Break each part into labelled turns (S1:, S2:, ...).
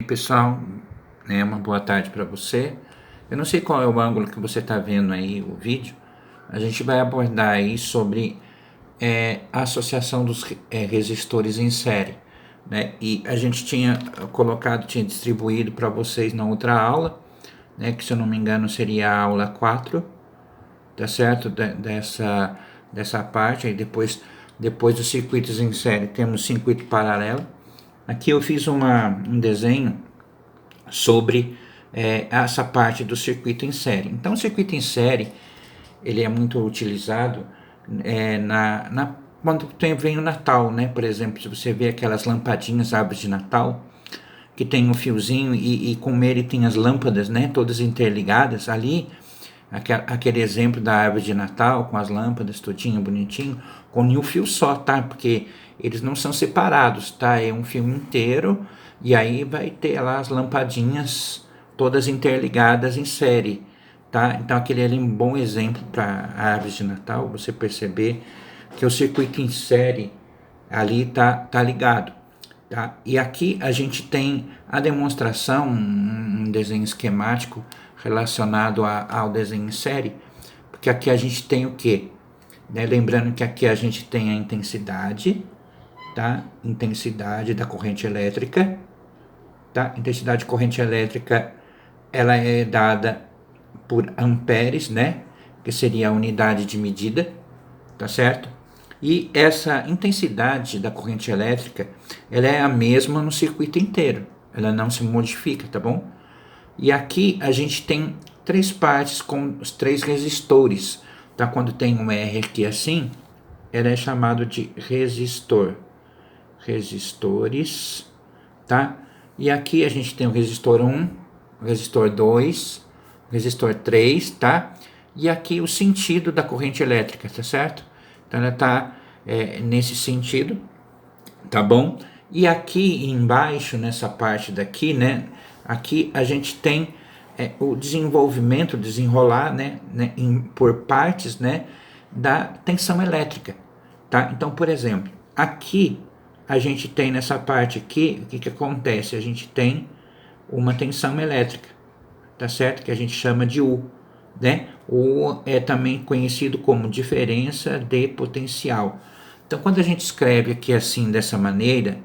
S1: Pessoal, né, uma boa tarde para você. Eu não sei qual é o ângulo que você está vendo aí o vídeo. A gente vai abordar aí sobre a associação dos resistores em série, né? E a gente tinha tinha distribuído para vocês na outra aula, né? Que se eu não me engano seria a aula 4, tá certo? Dessa parte aí depois dos circuitos em série temos circuito paralelo. Aqui eu fiz um desenho sobre essa parte do circuito em série. Então, o circuito em série ele é muito utilizado quando vem o Natal, né? Por exemplo, se você vê aquelas lampadinhas, árvores de Natal, que tem um fiozinho e com ele tem as lâmpadas, né? Todas interligadas ali. Aquele exemplo da árvore de Natal com as lâmpadas, tudinho bonitinho, com um fio só, tá? Porque eles não são separados, tá? É um fio inteiro e aí vai ter lá as lampadinhas todas interligadas em série, tá? Então aquele é um bom exemplo para árvores de Natal, você perceber que o circuito em série ali tá ligado, tá? E aqui a gente tem a demonstração, um desenho esquemático relacionado ao desenho em série, porque aqui a gente tem o quê? Né? Lembrando que aqui a gente tem a intensidade, tá? Intensidade da corrente elétrica, tá? Intensidade de corrente elétrica, ela é dada por amperes, né? Que seria a unidade de medida, tá certo? E essa intensidade da corrente elétrica, ela é a mesma no circuito inteiro, ela não se modifica, tá bom? E aqui a gente tem três partes com os três resistores, tá? Quando tem um R aqui assim, ele é chamado de resistor. Resistores, tá? E aqui a gente tem o resistor 1, o resistor 2, o resistor 3, tá? E aqui o sentido da corrente elétrica, tá certo? Então ela tá nesse sentido, tá bom? E aqui embaixo, nessa parte daqui, né? Aqui a gente tem o desenvolvimento, desenrolar, né? Por partes, né? Da tensão elétrica, tá? Então, por exemplo, aqui a gente tem nessa parte aqui, o que acontece? A gente tem uma tensão elétrica, tá certo? Que a gente chama de U, né? U é também conhecido como diferença de potencial. Então, quando a gente escreve aqui assim, dessa maneira,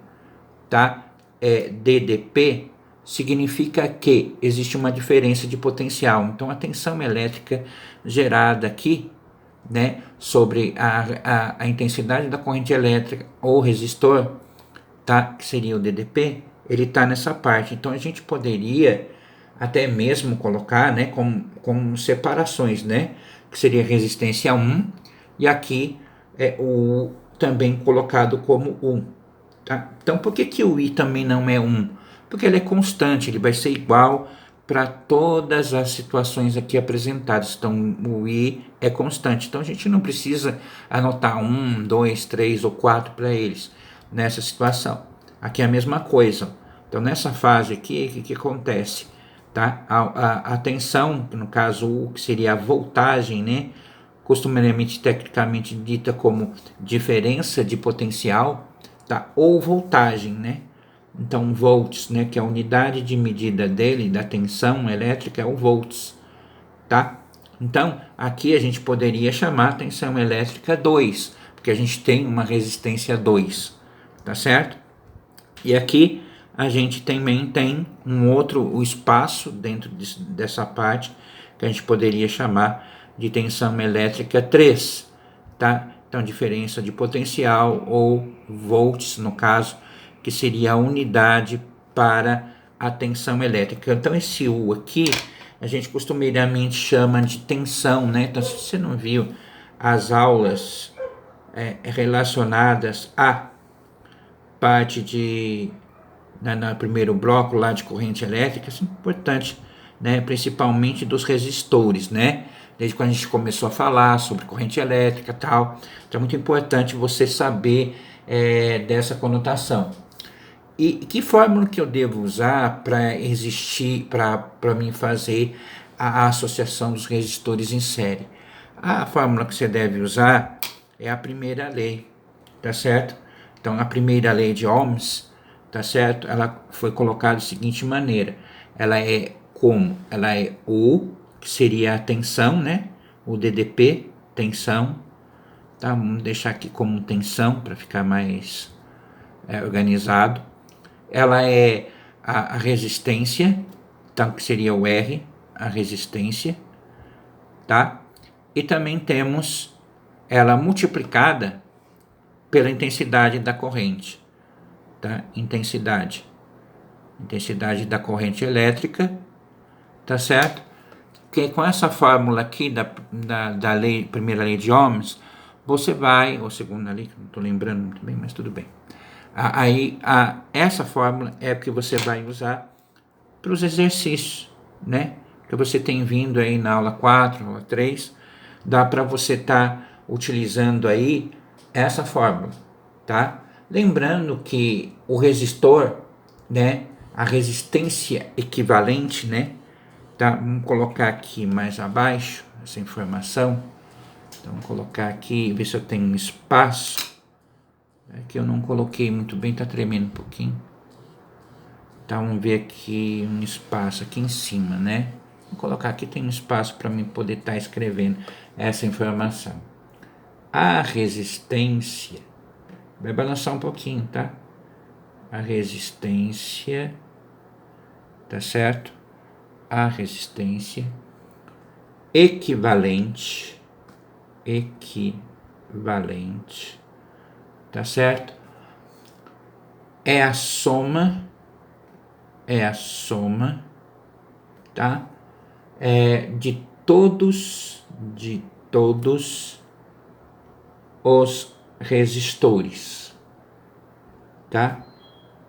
S1: tá? DDP, significa que existe uma diferença de potencial. Então, a tensão elétrica gerada aqui, né, sobre a intensidade da corrente elétrica ou resistor, tá, que seria o DDP, ele está nessa parte. Então, a gente poderia até mesmo colocar, né, como separações, né, que seria resistência 1 e aqui o também colocado como 1. Tá? Então, por que o I também não é 1? Porque ele é constante, ele vai ser igual para todas as situações aqui apresentadas. Então, o I é constante. Então, a gente não precisa anotar 1, 2, 3 ou 4 para eles nessa situação. Aqui é a mesma coisa. Então, nessa fase aqui, o que acontece? Tá? A tensão, no caso U, que seria a voltagem, né? Costumeiramente, tecnicamente dita como diferença de potencial, tá? Ou voltagem, né? Então, volts, né, que é a unidade de medida dele, da tensão elétrica, é o volts, tá? Então, aqui a gente poderia chamar a tensão elétrica 2, porque a gente tem uma resistência 2, tá certo? E aqui a gente também tem um outro espaço dentro dessa parte, que a gente poderia chamar de tensão elétrica 3, tá? Então, diferença de potencial ou volts, no caso, que seria a unidade para a tensão elétrica. Então, esse U aqui, a gente costumeiramente chama de tensão, né? Então, se você não viu as aulas relacionadas à parte no primeiro bloco lá de corrente elétrica, isso é importante, né? Principalmente dos resistores, né? Desde quando a gente começou a falar sobre corrente elétrica e tal. Então é muito importante você saber dessa conotação. E que fórmula que eu devo usar para existir, para mim fazer a associação dos resistores em série? A fórmula que você deve usar é a primeira lei, tá certo? Então a primeira lei de Ohms, tá certo? Ela foi colocada da seguinte maneira. Ela é como? Ela é U, que seria a tensão, né? O DDP, tensão. Tá? Vamos deixar aqui como tensão para ficar mais organizado. Ela é a resistência, então que seria o R, a resistência, tá? E também temos ela multiplicada pela intensidade da corrente, tá? Intensidade da corrente elétrica, tá certo? Que com essa fórmula aqui da lei, primeira lei de Ohms, você vai, ou segunda lei, não estou lembrando muito bem, mas tudo bem. Aí, essa fórmula é que você vai usar para os exercícios, né? Que você tem vindo aí na aula 4, aula 3, dá para você estar utilizando aí essa fórmula, tá? Lembrando que o resistor, né? A resistência equivalente, né? Tá? Vamos colocar aqui mais abaixo essa informação. Então, vamos colocar aqui, ver se eu tenho um espaço. É que eu não coloquei muito bem, tá tremendo um pouquinho. Então, vamos ver aqui um espaço aqui em cima, né? Vou colocar aqui, tem um espaço para mim poder estar escrevendo essa informação. A resistência, vai balançar um pouquinho, tá? A resistência, tá certo? A resistência equivalente, tá certo? É a soma, tá? De todos os resistores, tá?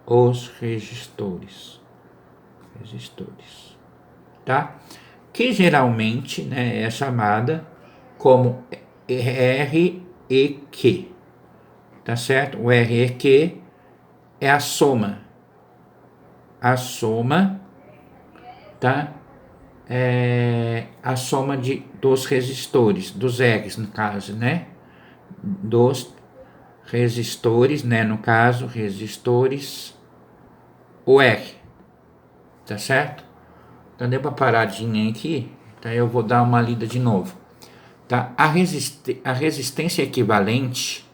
S1: Os resistores, tá? Que geralmente, né, é chamada como REQ, tá certo? O REQ é a soma, tá? A soma dos resistores, dos R's no caso, né? Dos resistores, né? No caso, resistores, o R, tá certo? Então deu uma paradinha aqui, tá? Eu vou dar uma lida de novo, tá? A resistência equivalente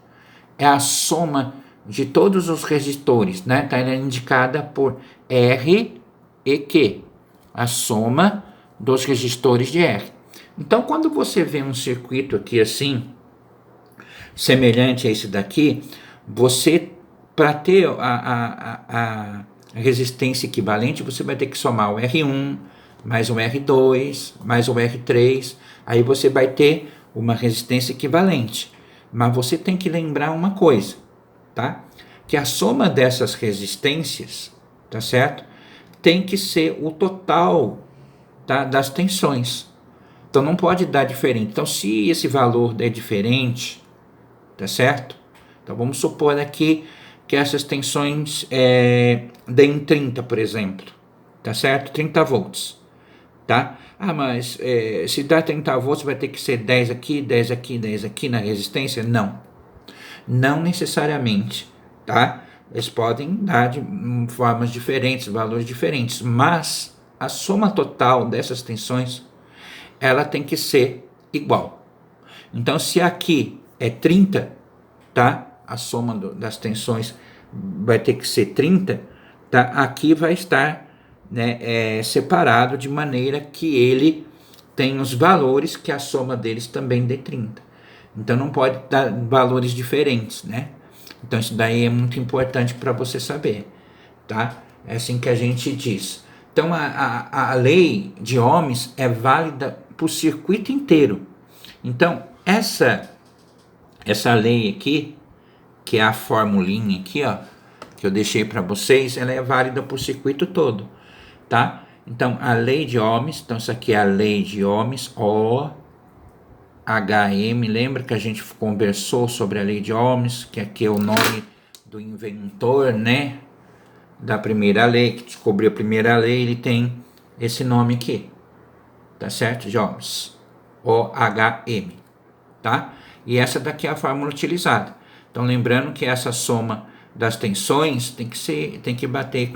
S1: é a soma de todos os resistores, né? Tá? Ela é indicada por R e Q, a soma dos resistores de R. Então, quando você vê um circuito aqui assim, semelhante a esse daqui, você, para ter a resistência equivalente, você vai ter que somar o R1, mais o R2, mais o R3, aí você vai ter uma resistência equivalente. Mas você tem que lembrar uma coisa, tá? Que a soma dessas resistências, tá certo? Tem que ser o total, tá, das tensões. Então não pode dar diferente. Então se esse valor é diferente, tá certo? Então vamos supor aqui que essas tensões deem 30, por exemplo, tá certo? 30 volts, tá? Ah, mas se dá 30 volts vai ter que ser 10 aqui, 10 aqui, 10 aqui na resistência? Não necessariamente, tá? Eles podem dar de formas diferentes, valores diferentes, mas a soma total dessas tensões, ela tem que ser igual. Então, se aqui é 30, tá? A soma das tensões vai ter que ser 30, tá? Aqui vai estar, né, separado de maneira que ele tem os valores que a soma deles também dê 30. Então não pode dar valores diferentes, né? Então isso daí é muito importante para você saber, tá? É assim que a gente diz. Então a lei de Ohms é válida para o circuito inteiro. Então essa lei aqui, que é a formulinha aqui, ó, que eu deixei para vocês, ela é válida para o circuito todo, tá? Então a lei de Ohms, então isso aqui é a lei de Ohms, OHM, lembra que a gente conversou sobre a lei de Ohms, que aqui é o nome do inventor, né, da primeira lei, que descobriu a primeira lei, ele tem esse nome aqui, tá certo? De Ohms, OHM, tá? E essa daqui é a fórmula utilizada. Então lembrando que essa soma das tensões tem que bater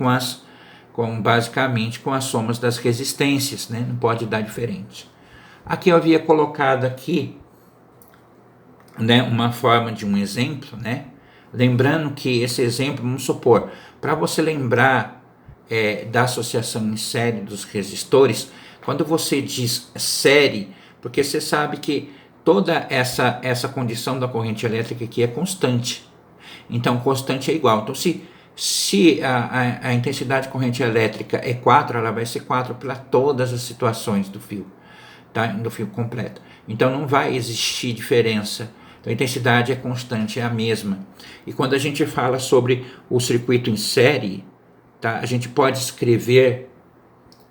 S1: basicamente com as somas das resistências, né? Não pode dar diferente. Aqui eu havia colocado aqui, né, uma forma de um exemplo, né? Lembrando que esse exemplo, vamos supor, para você lembrar da associação em série dos resistores, quando você diz série, porque você sabe que toda essa condição da corrente elétrica aqui é constante. Então, constante é igual. Então, se a intensidade de corrente elétrica é 4, ela vai ser 4 para todas as situações do fio, tá? Do fio completo. Então, não vai existir diferença. Então, a intensidade é constante, é a mesma. E quando a gente fala sobre o circuito em série, tá? A gente pode escrever,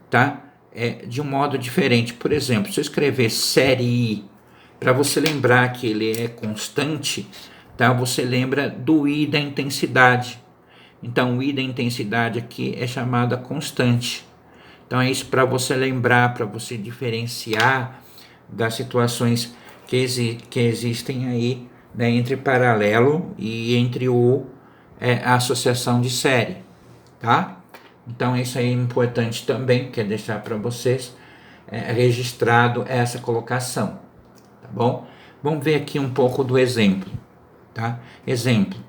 S1: tá? De um modo diferente. Por exemplo, se eu escrever série I, para você lembrar que ele é constante, tá? Você lembra do I da intensidade. Então, o I da intensidade aqui é chamada constante. Então, é isso para você lembrar, para você diferenciar das situações que existem aí, né, entre paralelo e entre a associação de série, tá? Então, isso aí é importante também, quer deixar para vocês registrado essa colocação, tá bom? Vamos ver aqui um pouco do exemplo, tá? Exemplo,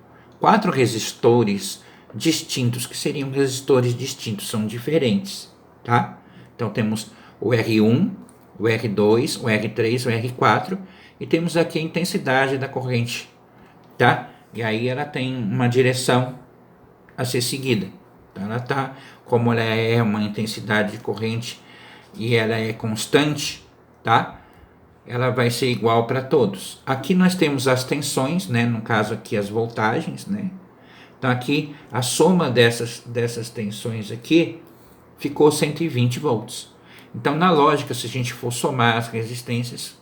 S1: 4 resistores distintos, que seriam resistores distintos, são diferentes, tá? Então, temos o R1, o R2, o R3, o R4, e temos aqui a intensidade da corrente, tá? E aí ela tem uma direção a ser seguida. Então, ela tá, como ela é uma intensidade de corrente e ela é constante, tá? Ela vai ser igual para todos. Aqui nós temos as tensões, né? No caso aqui as voltagens, né? Então aqui a soma dessas tensões aqui ficou 120 volts. Então na lógica, se a gente for somar as resistências,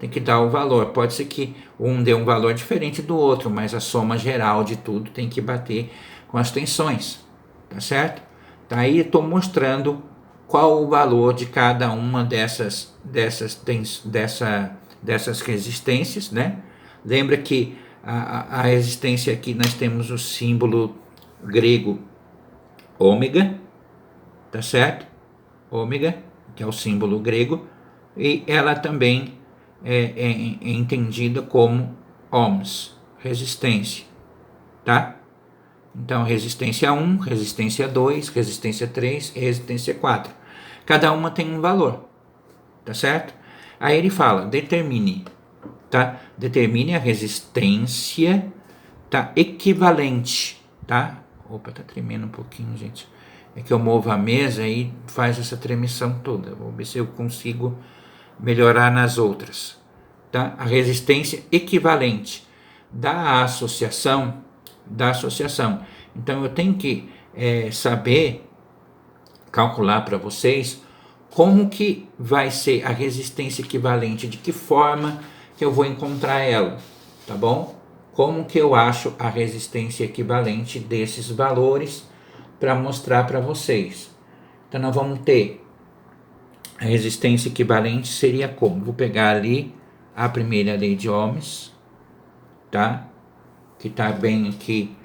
S1: tem que dar o valor. Pode ser que um dê um valor diferente do outro, mas a soma geral de tudo tem que bater com as tensões, tá certo? Tá, aí estou mostrando qual o valor de cada uma dessas resistências, né? Lembra que a resistência aqui nós temos o símbolo grego ômega, tá certo? Ômega, que é o símbolo grego, e ela também é entendida como ohms, resistência, tá? Então, resistência 1, resistência 2, resistência 3 e resistência 4. Cada uma tem um valor, tá certo? Aí ele fala, determine, tá? Determine a resistência, tá? Equivalente, tá? Opa, tá tremendo um pouquinho, gente. É que eu movo a mesa e faz essa tremissão toda. Vou ver se eu consigo melhorar nas outras, tá? A resistência equivalente da associação, Então, eu tenho que saber calcular para vocês como que vai ser a resistência equivalente, de que forma que eu vou encontrar ela, tá bom? Como que eu acho a resistência equivalente desses valores para mostrar para vocês. Então, nós vamos ter a resistência equivalente seria como? Vou pegar ali a primeira lei de Ohms, tá? Que está bem aqui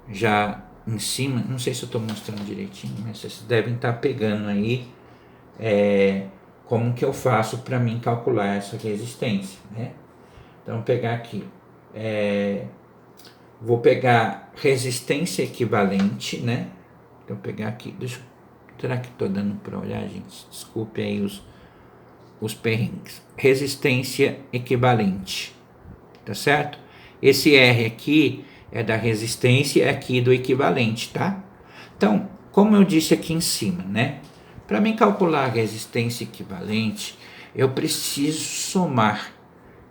S1: já em cima. Não sei se eu estou mostrando direitinho, mas vocês devem estar pegando aí como que eu faço para mim calcular essa resistência, né? Então, vou pegar aqui. Vou pegar resistência equivalente, né? Então, vou pegar aqui. Será que estou dando para olhar, gente? Desculpe aí os perrengues. Resistência equivalente, tá certo? Esse R aqui é da resistência, aqui do equivalente, tá? Então, como eu disse aqui em cima, né? Para mim calcular a resistência equivalente, eu preciso somar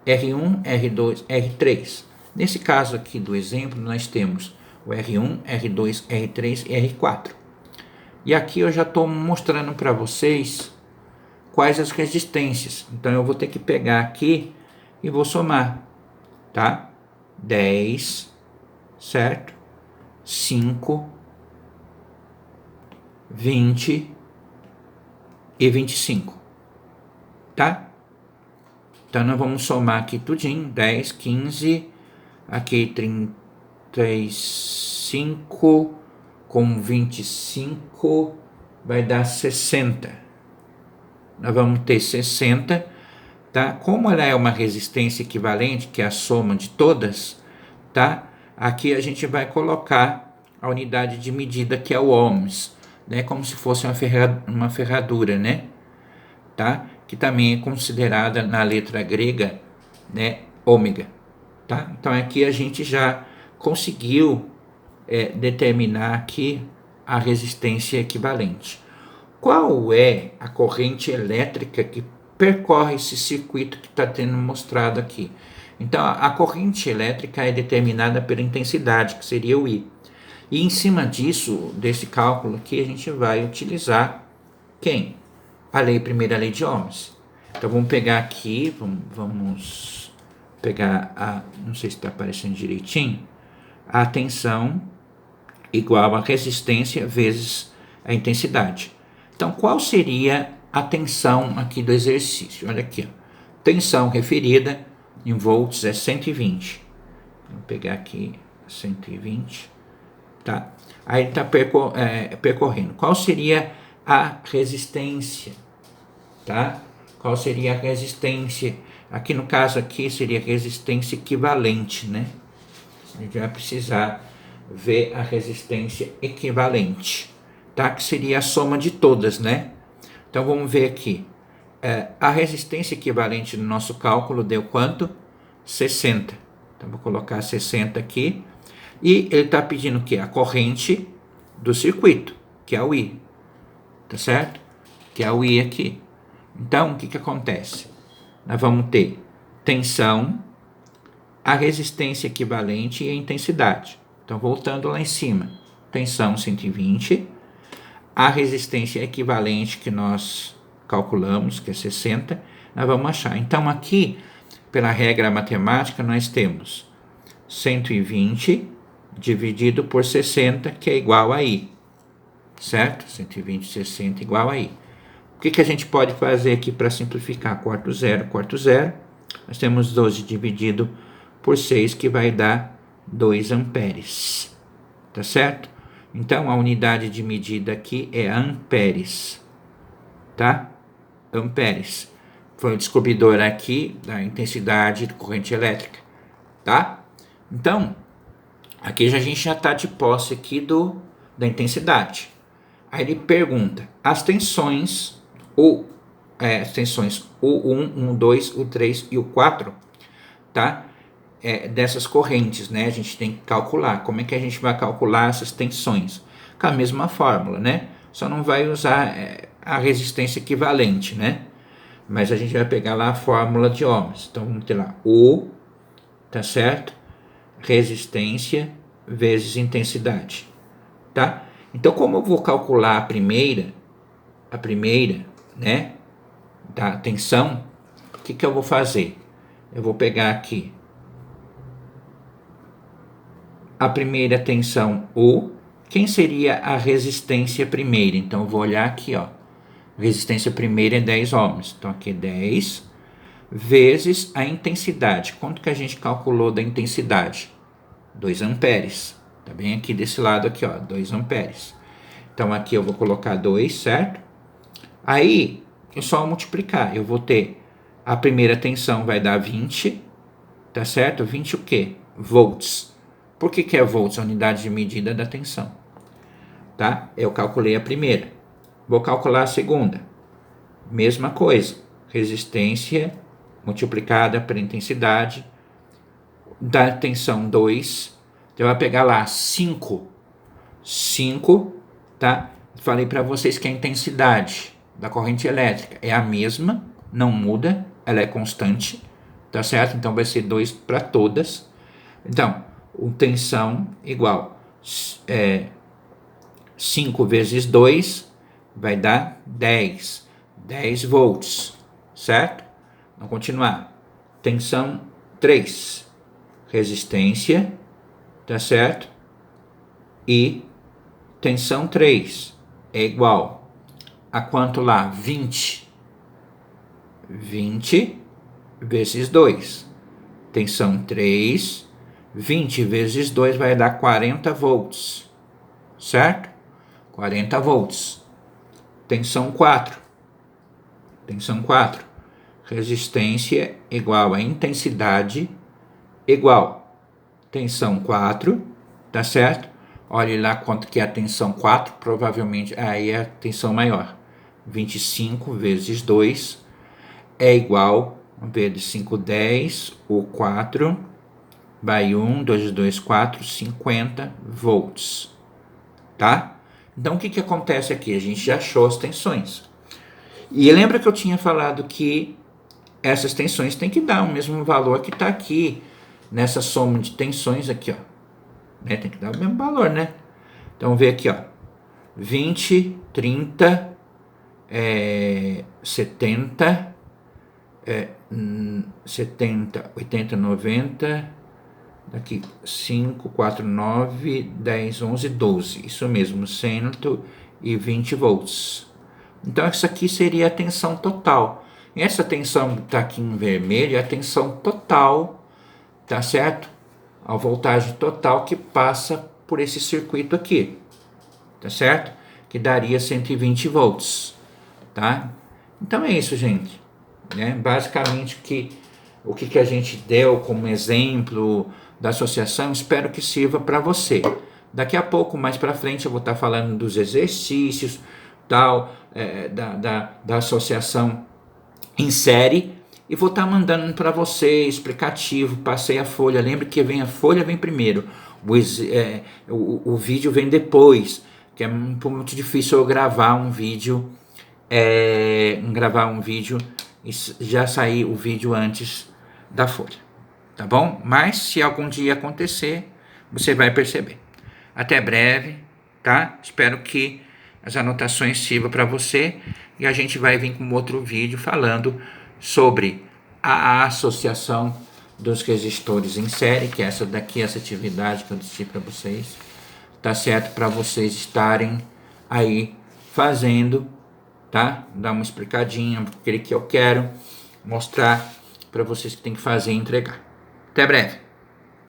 S1: R1, R2, R3. Nesse caso aqui do exemplo, nós temos o R1, R2, R3 e R4. E aqui eu já estou mostrando para vocês quais as resistências. Então, eu vou ter que pegar aqui e vou somar, tá? 10, certo? 5, 20 e 25, tá? Então, nós vamos somar aqui tudinho, 10, 15, aqui 35 com 25 vai dar 60. Nós vamos ter 60, tá? Como ela é uma resistência equivalente, que é a soma de todas, tá? Aqui a gente vai colocar a unidade de medida, que é o ohms, né? Como se fosse uma ferradura, né? Tá? Que também é considerada na letra grega, né? Ômega, tá? Então aqui a gente já conseguiu determinar aqui a resistência equivalente. Qual é a corrente elétrica que percorre esse circuito que está sendo mostrado aqui? Então, a corrente elétrica é determinada pela intensidade, que seria o I. E em cima disso, desse cálculo aqui, a gente vai utilizar quem? Primeira lei de Ohms. Então, vamos pegar aqui, vamos pegar não sei se está aparecendo direitinho, a tensão igual a resistência vezes a intensidade. Então, qual seria a tensão aqui do exercício? Olha aqui, ó. Tensão referida em volts é 120. Vou pegar aqui 120, tá? Aí ele está percorrendo. Qual seria a resistência, tá? Qual seria a resistência? Aqui no caso aqui seria resistência equivalente, né? A gente vai precisar ver a resistência equivalente, tá? Que seria a soma de todas, né? Então vamos ver aqui. A resistência equivalente no nosso cálculo deu quanto? 60. Então vou colocar 60 aqui. E ele está pedindo o quê? A corrente do circuito, que é o I. Tá certo? Que é o I aqui. Então o que acontece? Nós vamos ter tensão, a resistência equivalente e a intensidade. Então, voltando lá em cima, tensão 120, a resistência equivalente que nós calculamos, que é 60, nós vamos achar. Então, aqui, pela regra matemática, nós temos 120 dividido por 60, que é igual a I, certo? 120, 60 igual a I. O que a gente pode fazer aqui para simplificar? Corta o zero. Nós temos 12 dividido por 6, que vai dar 2 amperes, tá certo? Então, a unidade de medida aqui é amperes, tá? Amperes. Foi o descobridor aqui da intensidade de corrente elétrica, tá? Então, aqui a gente já está de posse aqui da intensidade. Aí ele pergunta, as tensões U1, U2, U3 e U4, tá? Dessas correntes, né? A gente tem que calcular. Como é que a gente vai calcular essas tensões? Com a mesma fórmula, né? Só não vai usar a resistência equivalente, né? Mas a gente vai pegar lá a fórmula de ohms. Então, vamos ter lá U, tá certo? Resistência vezes intensidade, tá? Então, como eu vou calcular a primeira, né? Da tensão, o que eu vou fazer? Eu vou pegar aqui a primeira tensão U. Quem seria a resistência primeira? Então, eu vou olhar aqui, ó. Resistência primeira é 10 ohms. Então, aqui é 10 vezes a intensidade. Quanto que a gente calculou da intensidade? 2 amperes. Tá bem aqui desse lado aqui, ó, 2 amperes. Então, aqui eu vou colocar 2, certo? Aí, é só multiplicar. Eu vou ter a primeira tensão vai dar 20, tá certo? 20 o quê? Volts. Por que é volts? A unidade de medida da tensão, tá? Eu calculei a primeira. Vou calcular a segunda. Mesma coisa. Resistência multiplicada pela intensidade da tensão 2. Então, eu vou pegar lá 5. 5, tá? Falei para vocês que a intensidade da corrente elétrica é a mesma, não muda, ela é constante, tá certo? Então, vai ser 2 para todas. Então, tensão igual 5 vezes 2 vai dar 10. 10 volts, certo? Vamos continuar. Tensão 3. Resistência, tá certo? E tensão 3 é igual a quanto lá? 20. 20 vezes 2. Tensão 3 20 vezes 2 vai dar 40 volts, certo? 40 volts. Tensão 4. Tensão 4. Resistência igual a intensidade igual. Tensão 4, tá certo? Olhe lá quanto que é a tensão 4, provavelmente aí é a tensão maior. 25 vezes 2 é igual, vamos ver, de 5, 10, o 4, vai 1, 2, 2, 4, 50 volts, tá? Então, o que que acontece aqui? A gente já achou as tensões. E lembra que eu tinha falado que essas tensões têm que dar o mesmo valor que está aqui, nessa soma de tensões aqui, ó. Né? Tem que dar o mesmo valor, né? Então, vê aqui, ó. 20, 30, 70, 70, 80, 90, daqui 5, 4, 9, 10, 11, 12. Isso mesmo, 120 volts. Então, essa aqui seria a tensão total. E essa tensão que está aqui em vermelho é a tensão total, tá certo? A voltagem total que passa por esse circuito aqui, tá certo? Que daria 120 volts, tá? Então é isso, gente. Né? Basicamente o que a gente deu como exemplo da associação, espero que sirva para você. Daqui a pouco, mais para frente, eu vou estar falando dos exercícios, tal, da associação em série, e vou estar mandando para você explicativo. Passei a folha, lembre que a folha vem primeiro, o vídeo vem depois, que é muito difícil eu gravar um vídeo, e já sair o vídeo antes da folha, tá bom? Mas se algum dia acontecer, você vai perceber. Até breve, tá? Espero que as anotações sirvam para você e a gente vai vir com outro vídeo falando sobre a associação dos resistores em série, que é essa daqui, essa atividade que eu disse para vocês, tá certo? Para vocês estarem aí fazendo, tá? Dar uma explicadinha, aquele que eu quero mostrar para vocês que tem que fazer e entregar. Até breve!